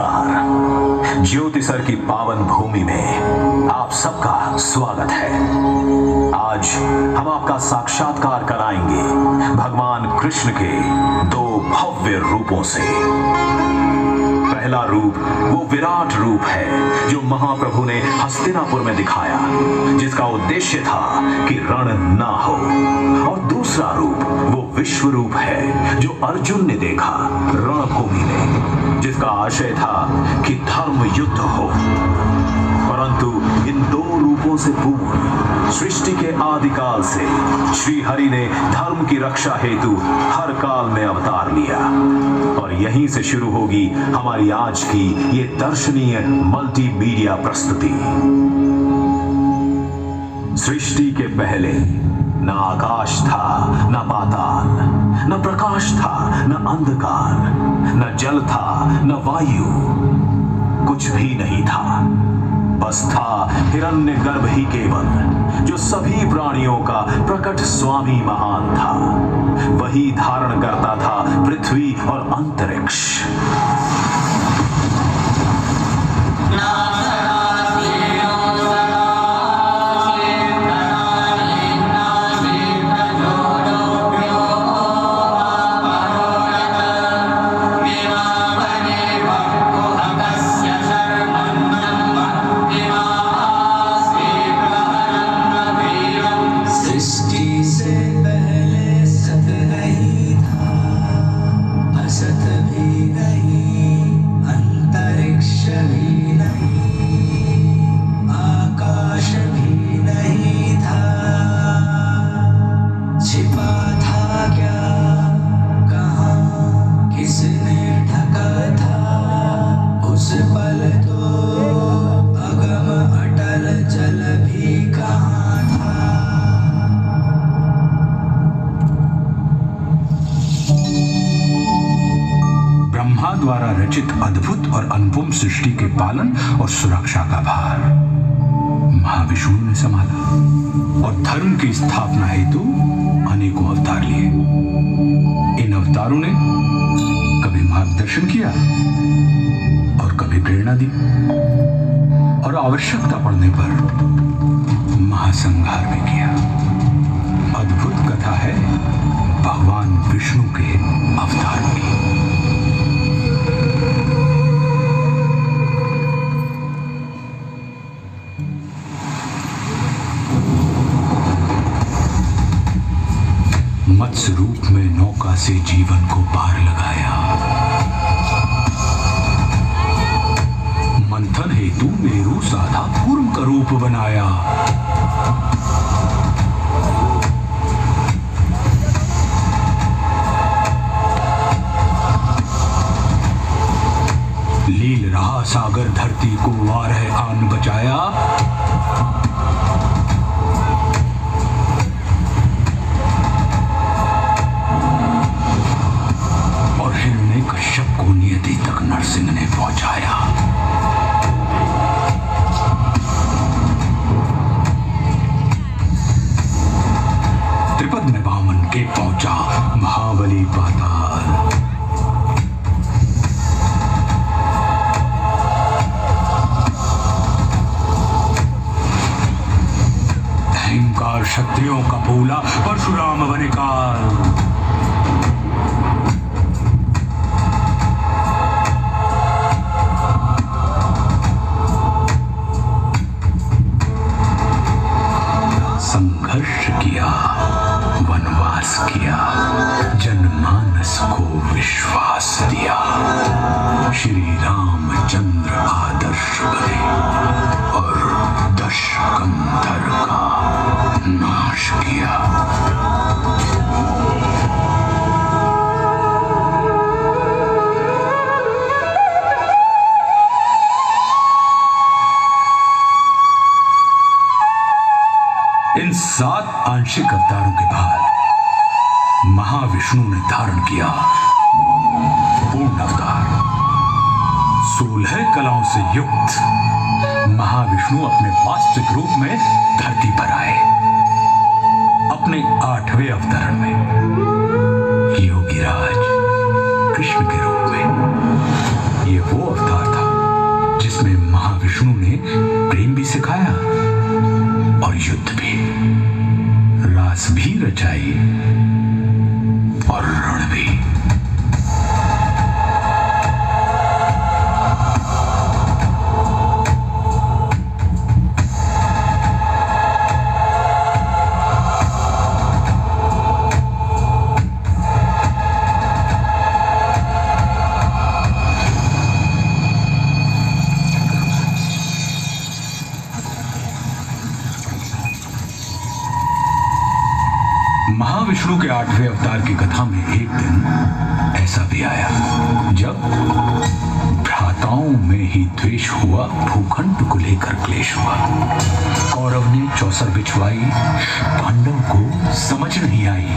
नमस्कार। ज्योतिसर की पावन भूमि में आप सबका स्वागत है। आज हम आपका साक्षात्कार कराएंगे भगवान कृष्ण के दो भव्य रूपों से। पहला रूप वो विराट रूप है जो महाप्रभु ने हस्तिनापुर में दिखाया, जिसका उद्देश्य था कि रण ना हो। और दूसरा रूप वो विश्व रूप है जो अर्जुन ने देखा रणभूमि में, जिसका आशय था कि धर्म युद्ध हो। परंतु इन दो रूपों से पूर्ण सृष्टि के आदिकाल से श्री हरि ने धर्म की रक्षा हेतु हर काल में अवतार लिया। और यहीं से शुरू होगी हमारी आज की ये दर्शनीय मल्टीमीडिया प्रस्तुति। सृष्टि के पहले न आकाश था, न पाताल, न प्रकाश था, न अंधकार, न जल था, न वायु, कुछ भी नहीं था। बस था हिरण्यगर्भ ही केवल, जो सभी प्राणियों का प्रकट स्वामी महान था। वही धारण करता था पृथ्वी और अंतरिक्ष। द्वारा रचित अद्भुत और अनुपम सृष्टि के पालन और सुरक्षा का भार महाविष्णु ने संभाला और धर्म की स्थापना हेतु अनेकों अवतार लिए। इन अवतारों ने कभी मार्गदर्शन किया और कभी प्रेरणा दी, और आवश्यकता पड़ने पर महासंहार भी किया। अद्भुत कथा है भगवान विष्णु के अवतार की। मत्स्य रूप में नौका से जीवन को पार लगाया। मंथन हेतु मेरु साधा कूर्म का रूप बनाया। लील रहा सागर धरती को वार है आन बचाया। कश्यप को नियति तक नरसिंह ने पहुंचाया। त्रिपद में वामन के पहुंचा महाबली पाताल। अहंकार क्षत्रियों का भूला परशुराम बने काल। संघर्ष किया, वनवास किया, जनमानस को विश्वास दिया। श्री रामचंद्र आदर्श बने और दशकंधर का नाश किया। इन 7 आंशिक अवतारों के बाद महाविष्णु ने धारण किया पूर्ण अवतार। 16 कलाओं से युक्त महाविष्णु अपने वास्तविक रूप में धरती पर आए। अपने 8वें अवतरण में योगीराज कृष्ण के रूप में। ये वो अवतार था महाविष्णु ने प्रेम भी सिखाया और युद्ध भी, रास भी रचाई और रण भी। महाविष्णु के 8वें अवतार की कथा में एक दिन ऐसा भी आया जब भ्राताओं में ही द्वेष हुआ, भूखंड को लेकर क्लेश हुआ। कौरव ने चौसर बिछवाई, पांडव को समझ नहीं आई।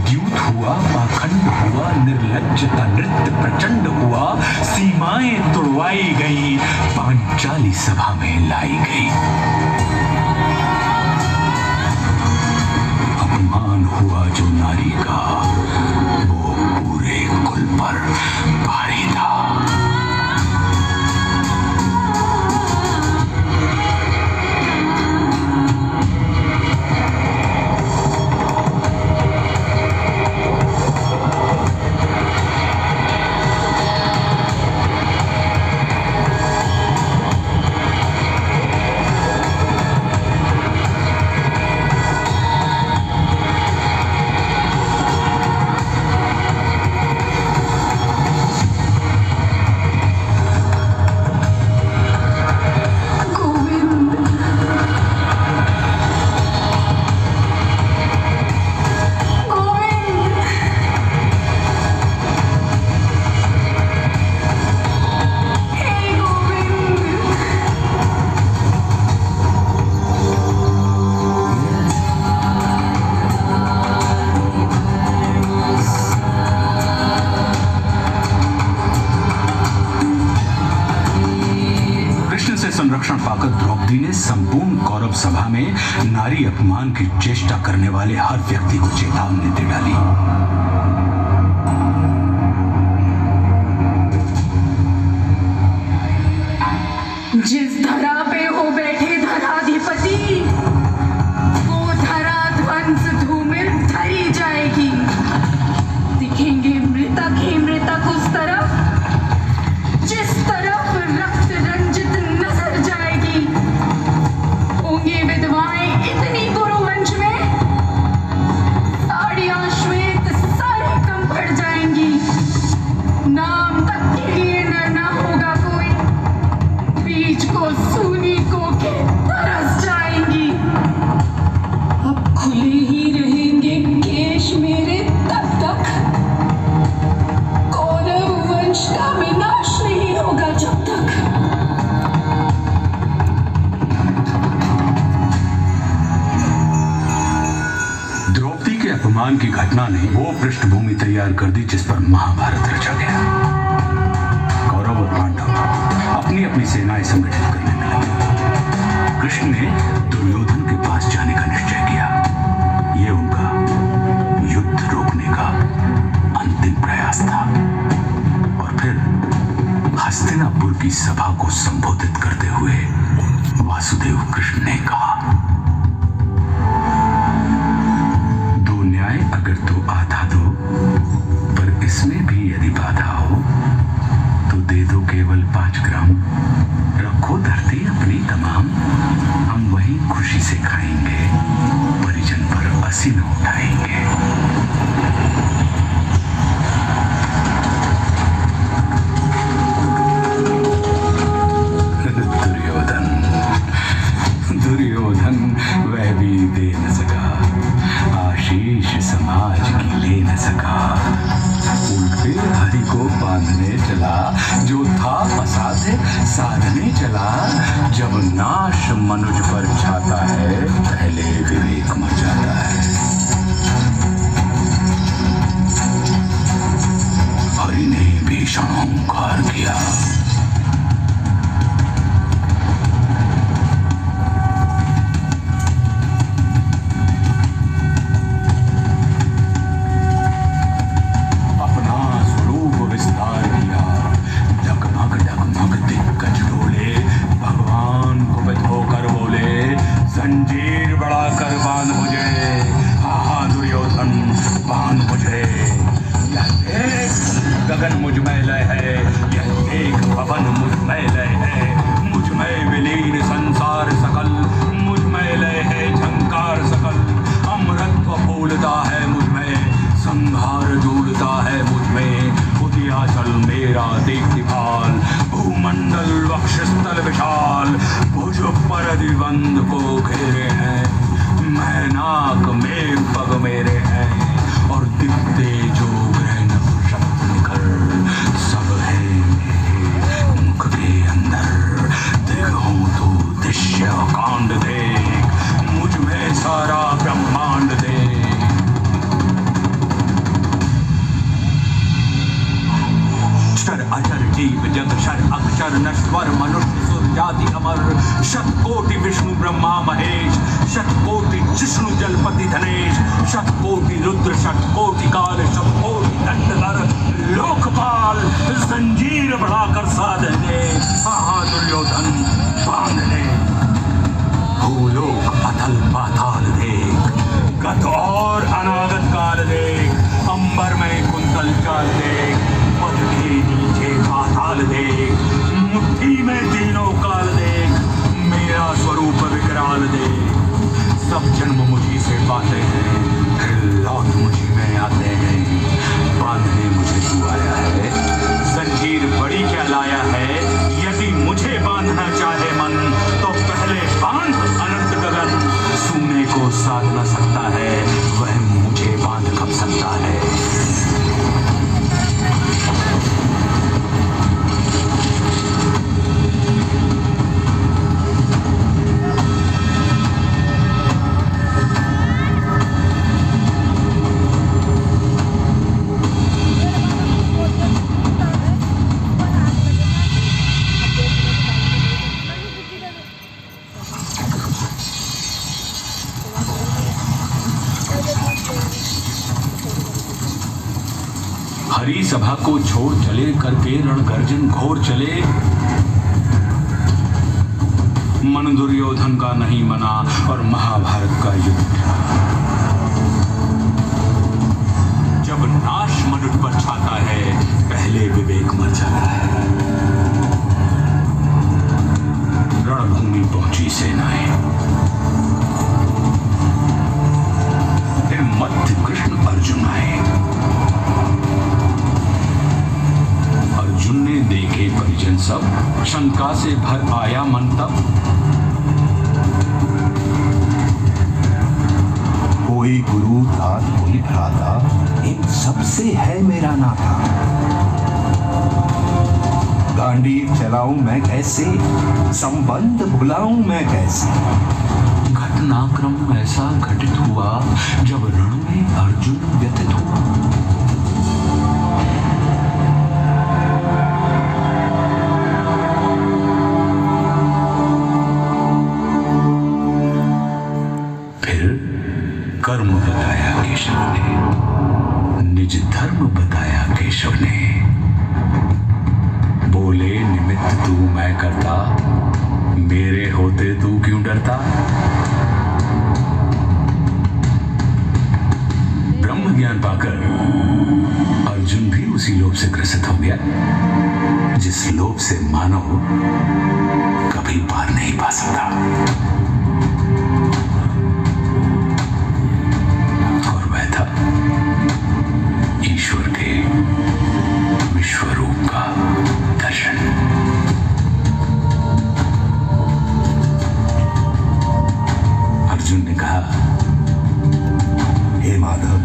द्यूत हुआ, पाखंड हुआ, निर्लज्जता नृत्य प्रचंड हुआ, सीमाएं तोड़वाई गई, पांचाली सभा में लाई गई। अपमान हुआ जो नारी का, वो पूरे कुल पर भारी था। संरक्षण पाकर द्रौपदी ने संपूर्ण कौरव सभा में नारी अपमान की चेष्टा करने वाले हर व्यक्ति को चेतावनी दे डाली। जिस धरा पे हो बैठे धराधिपति, वो धरा ध्वंस धूमिल धरी जाएगी। दिखेंगे मृतक ही मृतक उस तरफ जिस तरफ रक्त रंजित नजर जाएगी। होंगी विधवाएं इतनी कुरुवंश में, साड़ियां श्वेत सारी कम पड़ जाएंगी। नाम तक के लिए न होगा कोई, बीज को सूनी को के तरस जाएंगी। अब खुले ही रहेंगे केश मेरे तब तक, कौरव वंश का विनाश नहीं होगा जब तक। द्रौपदी के अपमान की घटना ने वो पृष्ठभूमि तैयार कर दी जिस पर महाभारत रचा गया। कौरव और पांडव अपनी अपनी सेनाएं संगठित करने में लगे। कृष्ण ने दुर्योधन के पास जाने का निश्चय किया। ये उनका युद्ध रोकने का अंतिम प्रयास था। और फिर हस्तिनापुर की सभा को संबोधित करते हुए वासुदेव कृष्ण ने कहा, दो न्याय अगर तो आधा दो, पर इसमें भी यदि बाधा हो तो दे दो केवल 5 ग्राम। रखो धरती अपनी तमाम, हम वहीं खुशी से खाएंगे, परिजन पर असीन उठाएंगे। दुर्योधन वह भी दे न सका, आशीष समाज की ले न सका। उल्टे हरि को बांधने चला, जो था असाध्य साधने चला। जब नाश मनुज पर छाता है, पहले विवेक मर जाता है। हरि ने भीषण ओंकार किया, अंबर डूबता है मुझ में, उदयाचल मेरा देखभाल, भूमंडल वक्षस्थल विशाल, भुज पर दिबंध को घेरे हैं, मैनाक मेघ पग मेरे हैं, और दिखते जो ग्रह नक्षत्र निखर, सब है मेरे मुख के अंदर। देखूं तो दृश्य कांड देख, मुझ में सारा ब्रह्मांड देख। क्षर अचर जीव जग शर अक्षर नश्वर, मनुष्य सुर जाति अमर, शतकोटि विष्णु ब्रह्मा महेश, शतकोटि जिष्णु जलपति धनेश, शतकोटि रुद्र शतकोटि काल, शतकोटि दंडधर लोकपाल, जंजीर बढ़ाकर साधने, दुर्योधन बांधने। भूलोक अथल पाताल देख, गत और अनागत काल देख, अंबर में कुंतल चाल देख, पद के नीचे पाताल देख, मुट्ठी में तीनों काल देख, मेरा स्वरूप विकराल देख। सब जन्म मुझी से पाते हैं, फिर लौट मुझी में आते हैं, बांधने मुझे तू आया है, जंजीर बड़ी क्या लाया है, यदि मुझे बांधना चाहे मन, तो पहले बांध अनंत गगन। सोने को साध न सकता है, वह मुझे बांध कब सकता है। हरी सभा को छोड़ चले, करके रणगर्जन घोर चले, मन दुर्योधन का नहीं मना और महाभारत का युद्ध। जब नाश मनुष्य पर छाता है, पहले विवेक मर जाता है। रणभूमि पहुंची सेनाएं, मध्य कृष्ण अर्जुन आए। अर्जुन ने देखे परिजन सब, शंका से भर आया मन तब। कोई गुरु था कोई भ्राता, इन सबसे है मेरा नाता। गांडीव चलाऊं मैं कैसे, संबंध भुलाऊं मैं कैसे। घटनाक्रम ऐसा घटित हुआ, जब रण में अर्जुन व्यथित हुआ। फिर कर्म बताया केशव ने, निज धर्म बताया केशव ने। बोले निमित्त तू मैं करता, मेरे होते तू क्यों डरता। ब्रह्म ज्ञान पाकर अर्जुन भी उसी लोभ से ग्रसित हो गया, जिस लोभ से मानव कभी पार नहीं पा सकता। और वह था ईश्वर के विश्वरूप का दर्शन। अर्जुन ने कहा, हे माधव,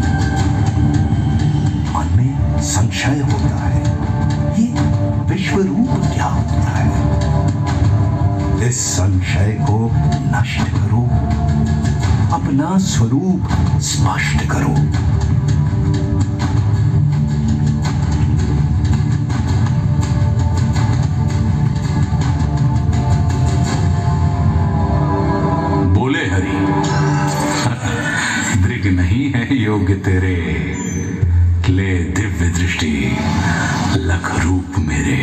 मन में संशय होता है, ये विश्वरूप क्या होता है। इस संशय को नष्ट करो, अपना स्वरूप स्पष्ट करो। बोले हरि, दृग नहीं है योग्य तेरे, ले दिव्य दृष्टि लख रूप मेरे।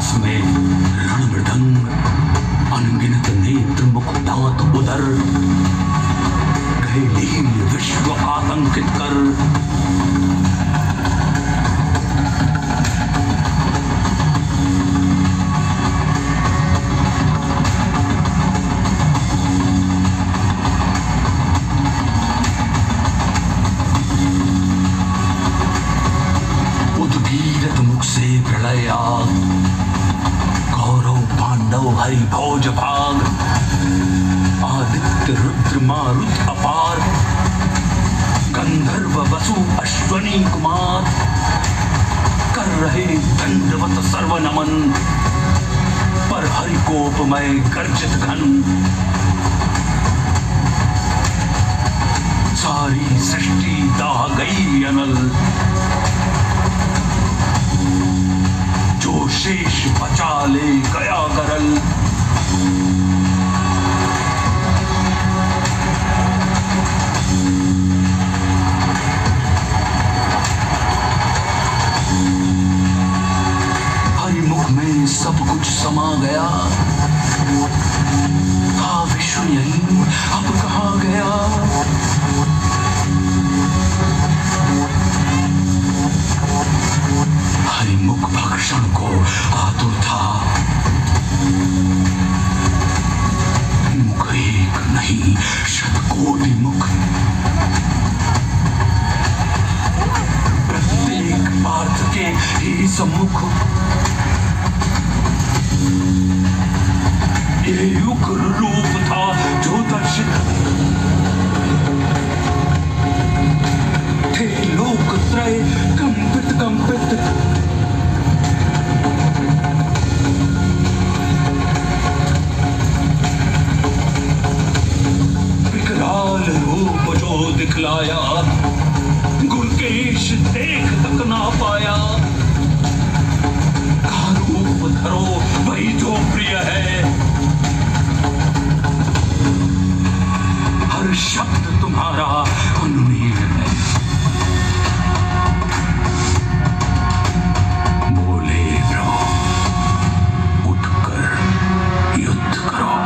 पास में रण मृदंग, अनगिनत नेत्र मुख दांत उदर, गए लीन विश्व आतंकित कर। उद्गीरत मुख से प्रलय आग, कौरव पांडव हरि भोज भाग, आदित्य रुद्र मारुत अपार, गंधर्व वसु अश्वनी कुमार, कर रहे दंडवत सर्व नमन, पर हरि कोपमय गर्जित घन। सारी सृष्टि दाह गई अनल, जो शेष बचा ले गया करल। हरिमुख में सब कुछ समा गया, था विश्व यही अब कहाँ गया। हरिमुख भक्षण को आतुर था, मुख एक नहीं शतकोटि मुख, प्रत्येक पार्थ के ही सम्मुख। ये उग्र रूप था जो दर्शित, थे लोक त्रय कंपित कंपित। विकराल रूप जो दिखलाया, गुलकेश देख तक ना पाया। का रूप धरो वही जो प्रिय है, हर शब्द तुम्हारा अनुमेय है। बोले प्रभु उठकर युद्ध करो,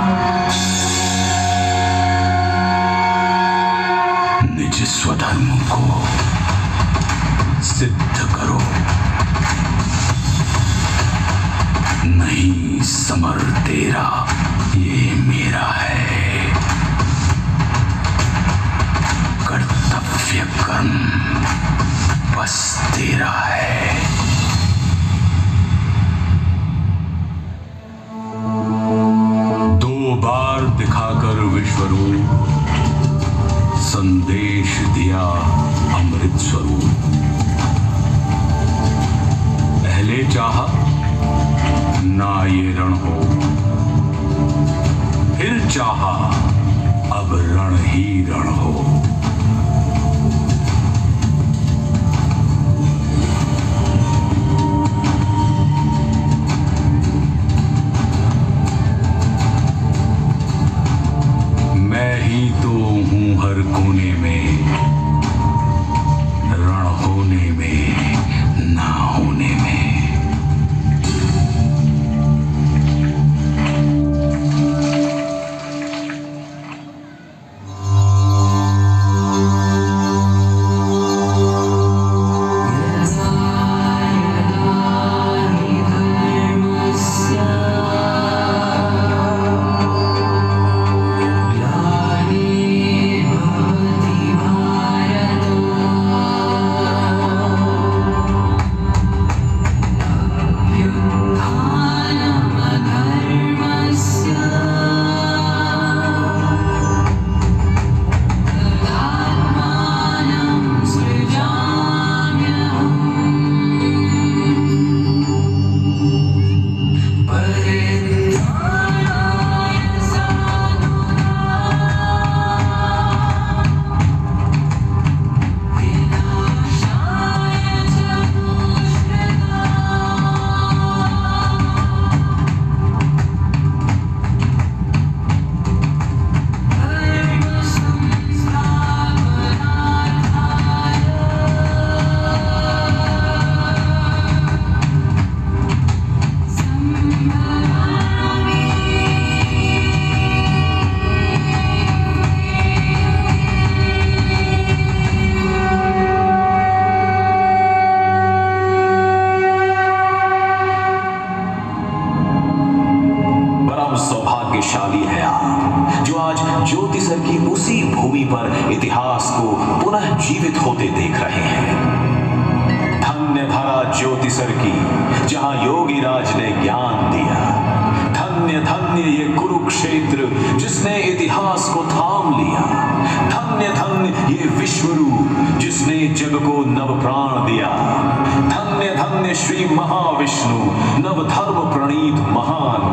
निज स्वधर्म को सिद्ध करो। नहीं समर तेरा ये मेरा है, कर्तव्य कर्म बस तेरा है। दो बार दिखाकर विश्वरूप, संदेश दिया अमृत स्वरूप। पहले चाहा ना ये रण हो, फिर चाहा अब रण ही रण हो। मैं ही तो हूं हर कोने में, रण होने में ना होने में। भाग्यशाली हैं आप जो आज ज्योतिसर की उसी भूमि पर इतिहास को पुनः जीवित होते देख रहे हैं। धन्य धरा ज्योतिसर की जहां योगी राज ने ज्ञान दिया। धन्य धन्य ये कुरुक्षेत्र जिसने इतिहास को थाम लिया। धन्य धन्य ये विश्वरूप जिसने जग को नव प्राण दिया। धन्य धन्य श्री महाविष्णु नव धर्म प्रणीत महान